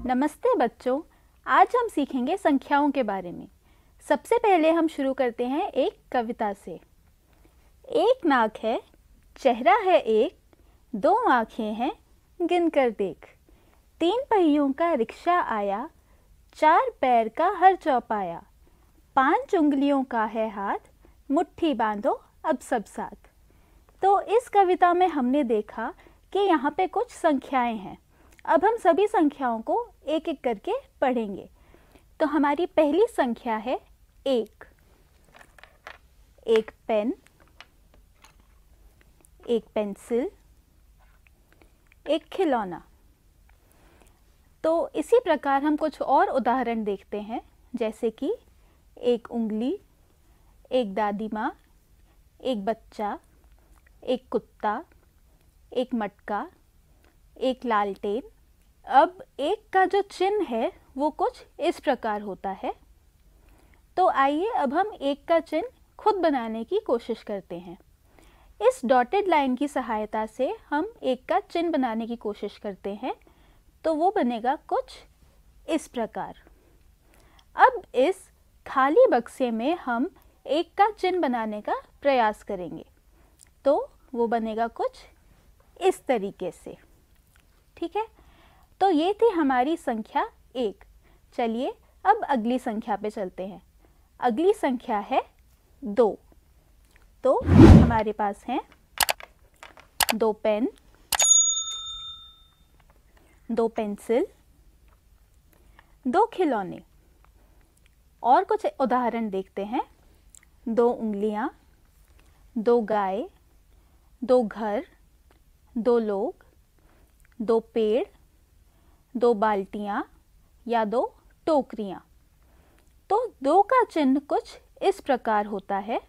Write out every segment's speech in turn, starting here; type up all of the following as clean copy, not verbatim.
नमस्ते बच्चों, आज हम सीखेंगे संख्याओं के बारे में। सबसे पहले हम शुरू करते हैं एक कविता से। एक नाक है, चेहरा है एक, दो आँखें हैं, गिनकर देख। तीन पहियों का रिक्शा आया, चार पैर का हर चौपाया। पांच उंगलियों का है हाथ, मुट्ठी बांधो अब सब साथ। तो इस कविता में हमने देखा कि यहाँ पे कुछ संख्याएं हैं। अब हम सभी संख्याओं को एक एक करके पढ़ेंगे। तो हमारी पहली संख्या है एक। एक पेन, एक पेंसिल, एक खिलौना। तो इसी प्रकार हम कुछ और उदाहरण देखते हैं, जैसे कि एक उंगली, एक दादी माँ, एक बच्चा, एक कुत्ता, एक मटका, एक लालटेन। अब एक का जो चिन्ह है वो कुछ इस प्रकार होता है। तो आइए अब हम एक का चिन्ह खुद बनाने की कोशिश करते हैं। इस डॉटेड लाइन की सहायता से हम एक का चिन्ह बनाने की कोशिश करते हैं। तो वो बनेगा कुछ इस प्रकार। अब इस खाली बक्से में हम एक का चिन्ह बनाने का प्रयास करेंगे। तो वो बनेगा कुछ इस तरीके से। ठीक है, तो ये थी हमारी संख्या एक। चलिए अब अगली संख्या पे चलते हैं। अगली संख्या है दो। तो हमारे पास हैं दो पेन, दो पेंसिल, दो खिलौने। और कुछ उदाहरण देखते हैं। दो उंगलियां, दो गाय, दो घर, दो लोग, दो पेड़, दो बाल्टियां या दो टोकरियां। तो दो का चिन्ह कुछ इस प्रकार होता है।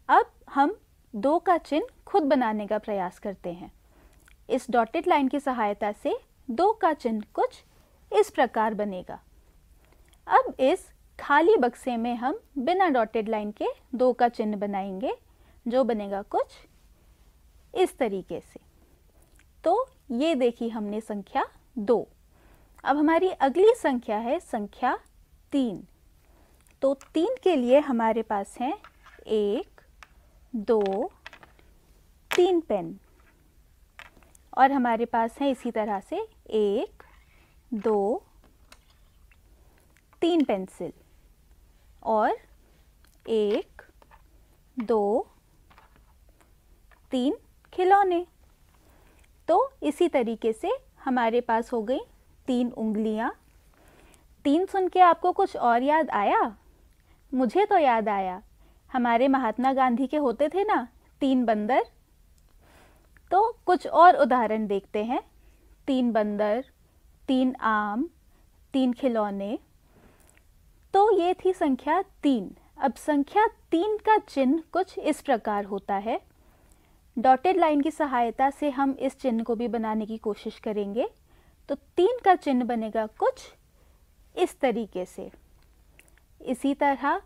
अब हम दो का चिन्ह खुद बनाने का प्रयास करते हैं। इस डॉटेड लाइन की सहायता से दो का चिन्ह कुछ इस प्रकार बनेगा। अब इस खाली बक्से में हम बिना डॉटेड लाइन के दो का चिन्ह बनाएंगे, जो बनेगा कुछ इस तरीके से। तो ये देखी हमने संख्या दो। अब हमारी अगली संख्या है संख्या तीन। तो तीन के लिए हमारे पास हैं एक, दो, तीन पेन। और हमारे पास है इसी तरह से एक, दो, तीन पेंसिल और एक, दो, तीन खिलौने। तो इसी तरीके से हमारे पास हो गई तीन उंगलियां। तीन सुन के आपको कुछ और याद आया? मुझे तो याद आया, हमारे महात्मा गांधी के होते थे ना तीन बंदर। तो कुछ और उदाहरण देखते हैं। तीन बंदर, तीन आम, तीन खिलौने। तो ये थी संख्या तीन। अब संख्या तीन का चिन्ह कुछ इस प्रकार होता है। डॉटेड लाइन की सहायता से हम इस चिन्ह को भी बनाने की कोशिश करेंगे। तो तीन का चिन्ह बनेगा कुछ इस तरीके से। इसी तरह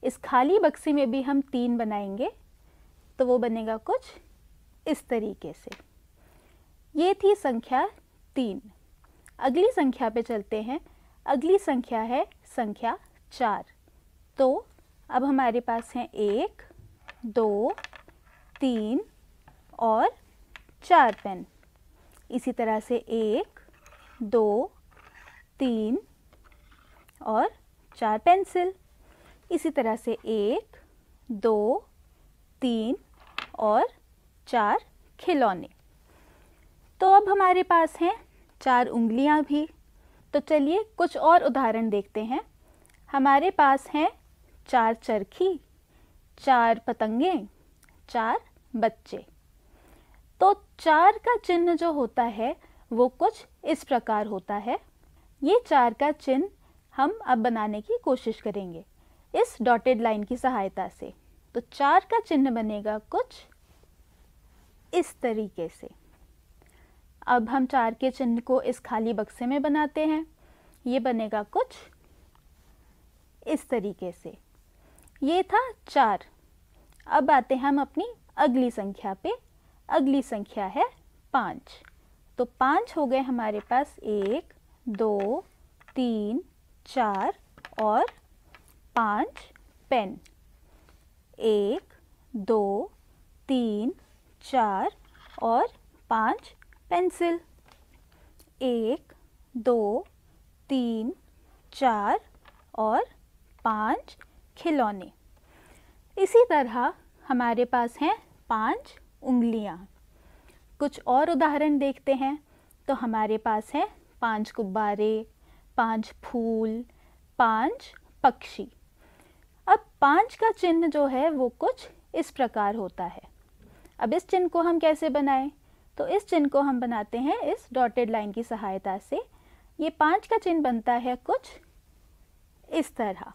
इस खाली बक्से में भी हम तीन बनाएंगे, तो वो बनेगा कुछ इस तरीके से। ये थी संख्या तीन। अगली संख्या पे चलते हैं। अगली संख्या है संख्या चार। तो अब हमारे पास हैं एक, दो, तीन और चार पेन। इसी तरह से एक, दो, तीन और चार पेंसिल। इसी तरह से एक, दो, तीन और चार खिलौने। तो अब हमारे पास हैं चार उंगलियां भी। तो चलिए कुछ और उदाहरण देखते हैं। हमारे पास हैं चार चरखी, चार पतंगे, चार बच्चे। तो चार का चिन्ह जो होता है वो कुछ इस प्रकार होता है। ये चार का चिन्ह हम अब बनाने की कोशिश करेंगे इस डॉटेड लाइन की सहायता से। तो चार का चिन्ह बनेगा कुछ इस तरीके से। अब हम चार के चिन्ह को इस खाली बक्से में बनाते हैं। ये बनेगा कुछ इस तरीके से। ये था चार। अब आते हैं हम अपनी अगली संख्या पे। अगली संख्या है 5। तो 5 हो गए हमारे पास, 1 2 3 4 और 5 पेन। 1 2 3 4 और 5 पेंसिल। 1 2 3 4 और 5 खिलौने। इसी तरह हमारे पास हैं 5 उंगलियां। कुछ और उदाहरण देखते हैं। तो हमारे पास है 5 गुब्बारे, 5 फूल, 5 पक्षी। अब 5 का चिन्ह जो है वो कुछ इस प्रकार होता है। अब इस चिन्ह को हम कैसे बनाएं? तो इस चिन्ह को हम बनाते हैं इस डॉटेड लाइन की सहायता से। ये 5 का चिन्ह बनता है कुछ इस तरह।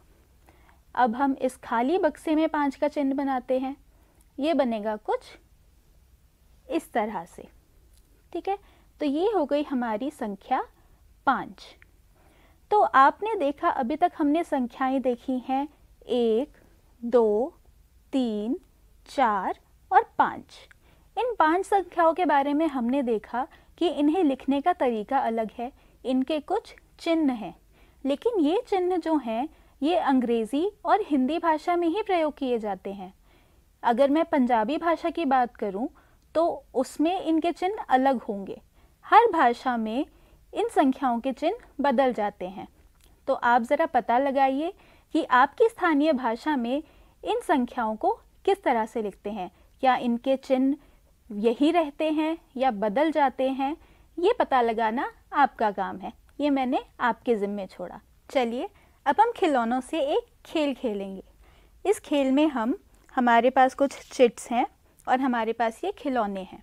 अब हम इस खाली बक्से में 5 का चिन्ह बनाते हैं। ये बनेगा कुछ इस तरह से। ठीक है, तो ये हो गई हमारी संख्या 5। तो आपने देखा, अभी तक हमने संख्याएं देखी हैं 1 2 3 4 और 5। इन 5 संख्याओं के बारे में हमने देखा कि इन्हें लिखने का तरीका अलग है, इनके कुछ चिन्ह हैं, लेकिन ये चिन्ह जो हैं ये अंग्रेज़ी और हिंदी भाषा में ही प्रयोग किए जाते हैं। अगर मैं पंजाबी भाषा की बात करूं तो उसमें इनके चिन्ह अलग होंगे। हर भाषा में इन संख्याओं के चिन्ह बदल जाते हैं। तो आप ज़रा पता लगाइए कि आपकी स्थानीय भाषा में इन संख्याओं को किस तरह से लिखते हैं। क्या इनके चिन्ह यही रहते हैं या बदल जाते हैं? ये पता लगाना आपका काम है, ये मैंने आपके ज़िम्मे छोड़ा। चलिए अब हम खिलौनों से एक खेल खेलेंगे। इस खेल में हमारे पास कुछ चिट्स हैं और हमारे पास ये खिलौने हैं।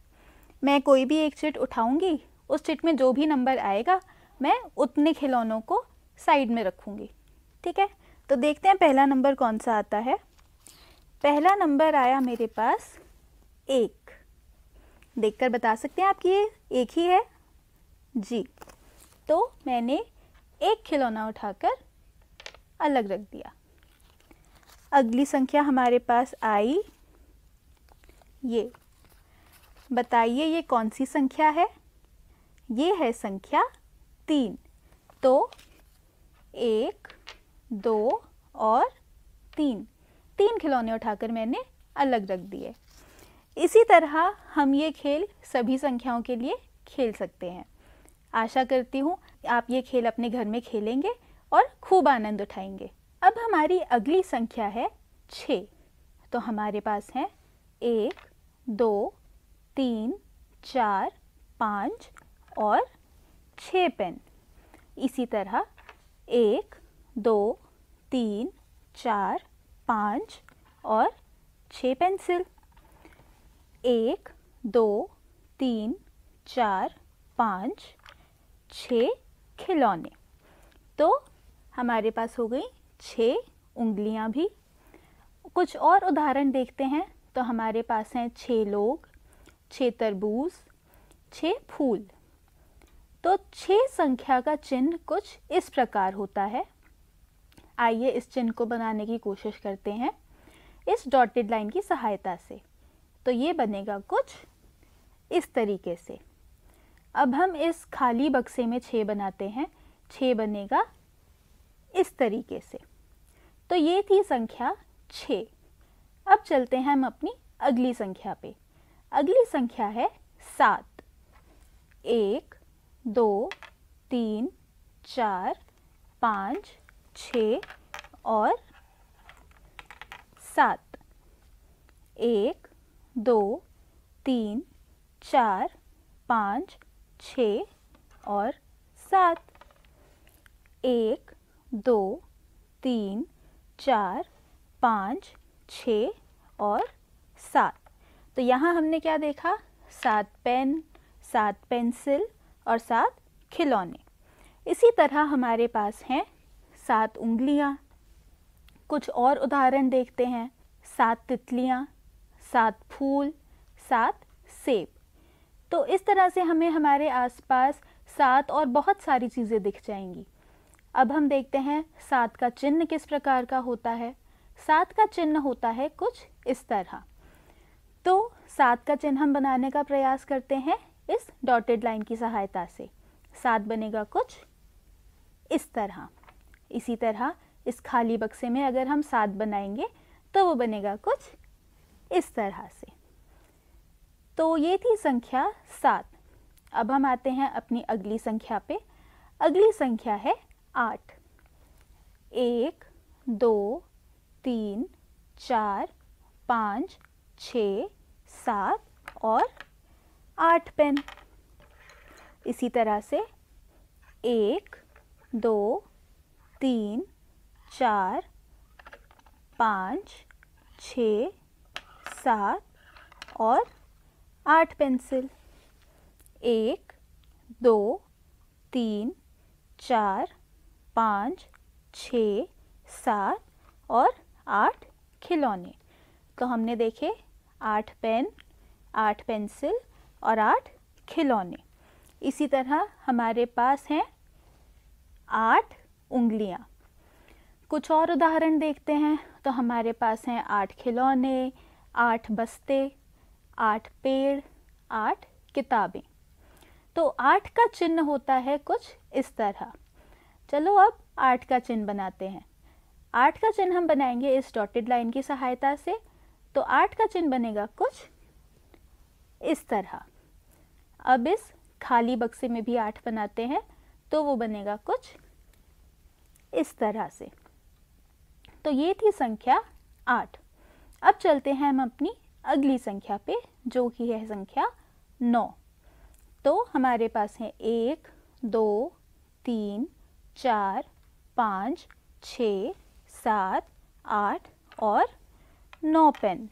मैं कोई भी एक चिट उठाऊंगी, उस चिट में जो भी नंबर आएगा मैं उतने खिलौनों को साइड में रखूंगी। ठीक है, तो देखते हैं पहला नंबर कौन सा आता है। पहला नंबर आया मेरे पास 1। देखकर बता सकते हैं आप कि ये 1 ही है जी। तो मैंने एक खिलौना उठाकर अलग रख दिया। अगली संख्या हमारे पास आई, ये बताइए ये कौन सी संख्या है? ये है संख्या 3। तो 1 2 और 3 खिलौने उठाकर मैंने अलग रख दिए। इसी तरह हम ये खेल सभी संख्याओं के लिए खेल सकते हैं। आशा करती हूँ आप ये खेल अपने घर में खेलेंगे और खूब आनंद उठाएंगे। अब हमारी अगली संख्या है 6। तो हमारे पास हैं 1 2 3 4 5 और 6 पेन। इसी तरह 1 2 3 4 5 और 6 पेंसिल। 1 2 3 4 5 6 खिलौने। तो हमारे पास हो गई 6 उंगलियां भी। कुछ और उदाहरण देखते हैं। तो हमारे पास हैं 6 लोग, 6 तरबूज, 6 फूल। तो 6 संख्या का चिन्ह कुछ इस प्रकार होता है। आइए इस चिन्ह को बनाने की कोशिश करते हैं इस डॉटेड लाइन की सहायता से। तो ये बनेगा कुछ इस तरीके से। अब हम इस खाली बक्से में 6 बनाते हैं। 6 बनेगा इस तरीके से। तो ये थी संख्या 6। अब चलते हैं हम अपनी अगली संख्या पे। अगली संख्या है 7। 1 2 3 4 5 6 और 7। 1 2 3 4 5 6 और 7। 1 2 3 4 5 6 और 7। तो यहाँ हमने क्या देखा? 7 पेन, 7 पेंसिल और 7 खिलौने। इसी तरह हमारे पास हैं 7 उंगलियाँ। कुछ और उदाहरण देखते हैं। 7 तितलियाँ, 7 फूल, 7 सेब। तो इस तरह से हमें हमारे आसपास 7 और बहुत सारी चीज़ें दिख जाएंगी। अब हम देखते हैं 7 का चिन्ह किस प्रकार का होता है। 7 का चिन्ह होता है कुछ इस तरह। तो 7 का चिन्ह हम बनाने का प्रयास करते हैं इस डॉटेड लाइन की सहायता से। 7 बनेगा कुछ इस तरह। इसी तरह इस खाली बक्से में अगर हम 7 बनाएंगे तो वो बनेगा कुछ इस तरह से। तो ये थी संख्या 7। अब हम आते हैं अपनी अगली संख्या पे। अगली संख्या है 8। 1 2 3 4 5 6 7 और 8 पेन। इसी तरह से 1 2 3 4 5 6 7 और 8 पेंसिल। 1 2 3 4 5 6 7 और 8 खिलौने। तो हमने देखे 8 पेन, 8 पेंसिल और 8 खिलौने। इसी तरह हमारे पास हैं 8 उंगलियां। कुछ और उदाहरण देखते हैं। तो हमारे पास हैं 8 खिलौने, 8 बस्ते, 8 पेड़, 8 किताबें। तो 8 का चिन्ह होता है कुछ इस तरह। चलो अब 8 का चिन्ह बनाते हैं। 8 का चिन्ह हम बनाएंगे इस डॉटेड लाइन की सहायता से। तो 8 का चिन्ह बनेगा कुछ इस तरह। अब इस खाली बक्से में भी 8 बनाते हैं तो वो बनेगा कुछ इस तरह से। तो ये थी संख्या 8। अब चलते हैं हम अपनी अगली संख्या पे, जो कि है संख्या 9। तो हमारे पास है 1 2 3 4 5 6 7 8 और 9 पेन।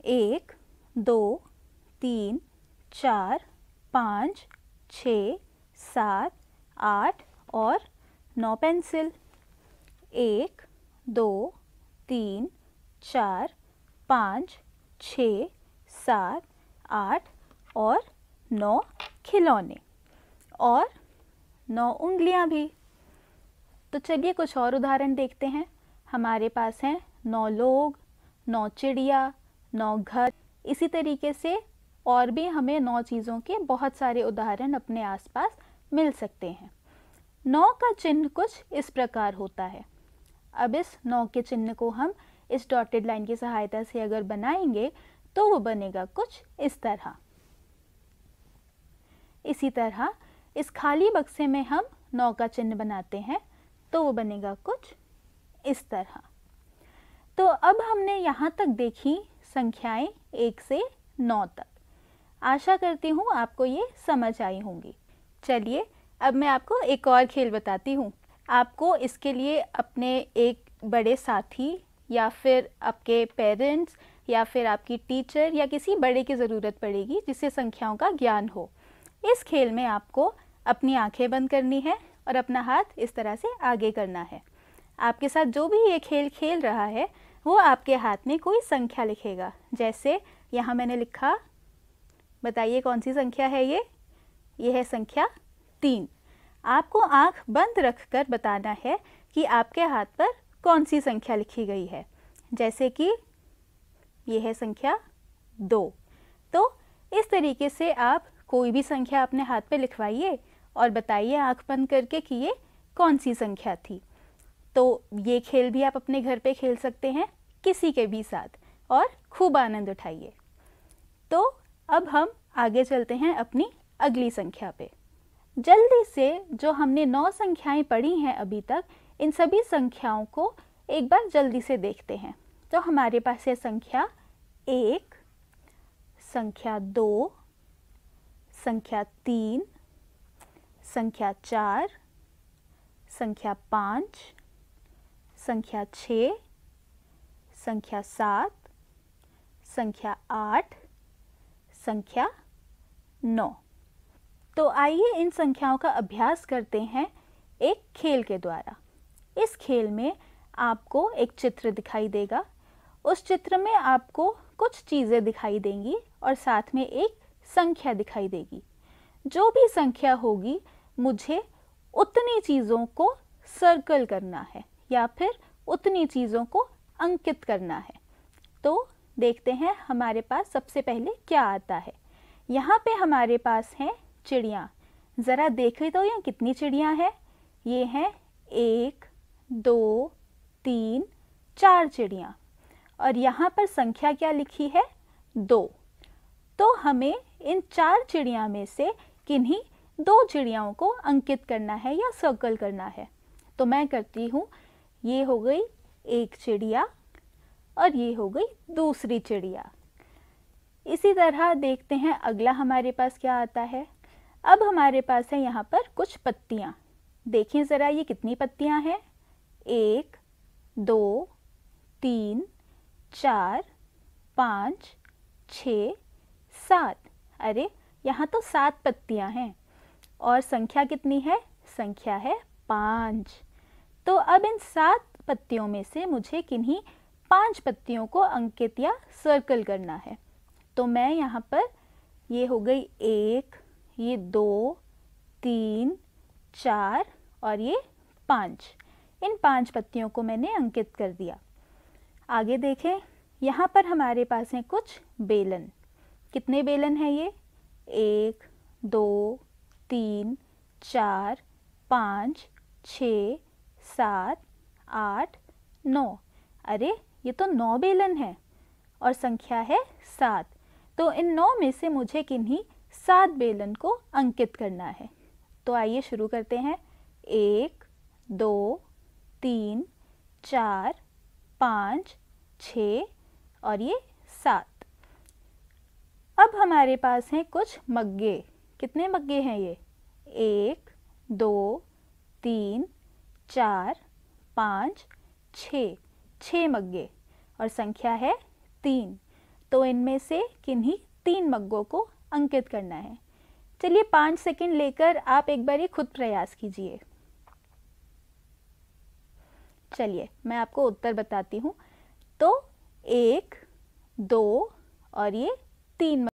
1 2 3 4 5 6 7 8 और 9 पेंसिल। 1 2 3 4 5 6 7 8 और 9 खिलौने और 9 उंगलियां भी। तो चलिए कुछ और उदाहरण देखते हैं। हमारे पास हैं 9 लोग, 9 चिड़िया, 9 घर। इसी तरीके से और भी हमें 9 चीज़ों के बहुत सारे उदाहरण अपने आसपास मिल सकते हैं। 9 का चिन्ह कुछ इस प्रकार होता है। अब इस 9 के चिन्ह को हम इस डॉटेड लाइन की सहायता से अगर बनाएंगे तो वो बनेगा कुछ इस तरह। इसी तरह इस खाली बक्से में हम 9 का चिन्ह बनाते हैं तो वो बनेगा कुछ इस तरह। तो अब हमने यहाँ तक देखी संख्याएं 1 से 9 तक। आशा करती हूँ आपको ये समझ आई होंगी। चलिए अब मैं आपको एक और खेल बताती हूँ। आपको इसके लिए अपने एक बड़े साथी या फिर आपके पेरेंट्स या फिर आपकी टीचर या किसी बड़े की ज़रूरत पड़ेगी जिससे संख्याओं का ज्ञान हो। इस खेल में आपको अपनी आंखें बंद करनी है और अपना हाथ इस तरह से आगे करना है। आपके साथ जो भी ये खेल खेल रहा है वो आपके हाथ में कोई संख्या लिखेगा। जैसे यहाँ मैंने लिखा, बताइए कौन सी संख्या है ये? ये है संख्या 3। आपको आंख बंद रखकर बताना है कि आपके हाथ पर कौन सी संख्या लिखी गई है। जैसे कि ये है संख्या 2। तो इस तरीके से आप कोई भी संख्या अपने हाथ पे लिखवाइए और बताइए आंख बंद करके कि ये कौन सी संख्या थी। तो ये खेल भी आप अपने घर पे खेल सकते हैं किसी के भी साथ और खूब आनंद उठाइए। तो अब हम आगे चलते हैं अपनी अगली संख्या पे। जल्दी से जो हमने 9 संख्याएं पढ़ी हैं अभी तक, इन सभी संख्याओं को एक बार जल्दी से देखते हैं। तो हमारे पास है संख्या 1, संख्या 2, संख्या 3, संख्या 4, संख्या 5, संख्या 6, संख्या 7, संख्या 8, संख्या 9। तो आइए इन संख्याओं का अभ्यास करते हैं एक खेल के द्वारा। इस खेल में आपको एक चित्र दिखाई देगा। उस चित्र में आपको कुछ चीज़ें दिखाई देंगी और साथ में एक संख्या दिखाई देगी। जो भी संख्या होगी मुझे उतनी चीज़ों को सर्कल करना है या फिर उतनी चीज़ों को अंकित करना है। तो देखते हैं हमारे पास सबसे पहले क्या आता है। यहाँ पे हमारे पास हैं चिड़िया। ज़रा देखें तो ये कितनी चिड़िया हैं। ये हैं 1 2 3 4 चिड़िया, और यहाँ पर संख्या क्या लिखी है? 2। तो हमें इन 4 चिड़िया में से किन्हीं 2 चिड़ियाओं को अंकित करना है या सर्कल करना है। तो मैं करती हूँ। ये हो गई एक चिड़िया और ये हो गई दूसरी चिड़िया। इसी तरह देखते हैं अगला हमारे पास क्या आता है। अब हमारे पास है यहाँ पर कुछ पत्तियाँ। देखिए ज़रा ये कितनी पत्तियाँ हैं? 1 2 3 4 5 6 7। अरे यहाँ तो 7 पत्तियाँ हैं, और संख्या कितनी है? संख्या है 5। तो अब इन 7 पत्तियों में से मुझे किन्हीं 5 पत्तियों को अंकित या सर्कल करना है। तो मैं यहाँ पर, ये हो गई 1, ये 2 3 4 और ये 5। इन 5 पत्तियों को मैंने अंकित कर दिया। आगे देखें, यहाँ पर हमारे पास हैं कुछ बेलन। कितने बेलन हैं ये? 1 2 3 4 5 6 7 8 9। अरे ये तो 9 बेलन है और संख्या है 7। तो इन 9 में से मुझे किन्हीं 7 बेलन को अंकित करना है। तो आइए शुरू करते हैं। 1 2 3 4 5 6 और ये 7। अब हमारे पास हैं कुछ मग्गे। कितने मग्गे हैं ये? 1 2 3 4 5 6। 6 मग्गे और संख्या है 3। तो इनमें से किन्हीं 3 मग्गों को अंकित करना है। चलिए 5 सेकंड लेकर आप एक बार खुद प्रयास कीजिए। चलिए मैं आपको उत्तर बताती हूँ। तो 1 2 और ये 3